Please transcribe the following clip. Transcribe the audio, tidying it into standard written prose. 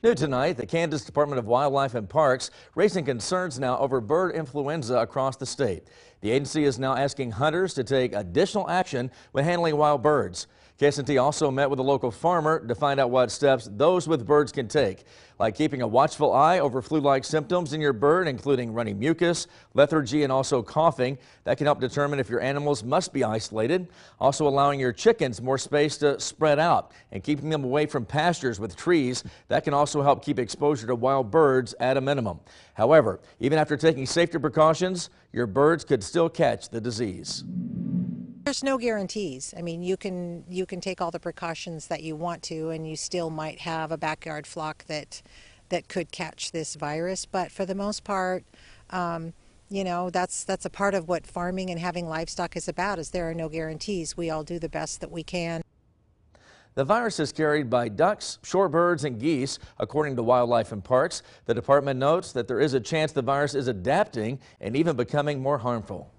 New tonight, the Kansas Department of Wildlife and Parks raising concerns now over bird influenza across the state. The agency is now asking hunters to take additional action when handling wild birds. KSNT also met with a local farmer to find out what steps those with birds can take, like keeping a watchful eye over flu-like symptoms in your bird, including runny mucus, lethargy, and also coughing. That can help determine if your animals must be isolated. Also allowing your chickens more space to spread out and keeping them away from pastures with trees. That can also help keep exposure to wild birds at a minimum. However, even after taking safety precautions, your birds could still catch the disease. There's no guarantees. I mean, you can take all the precautions that you want to, and you still might have a backyard flock that could catch this virus. But for the most part, you know, that's a part of what farming and having livestock is about. Is there are no guarantees. We all do the best that we can. The virus is carried by ducks, shorebirds, and geese, according to Wildlife and Parks. The department notes that there is a chance the virus is adapting and even becoming more harmful.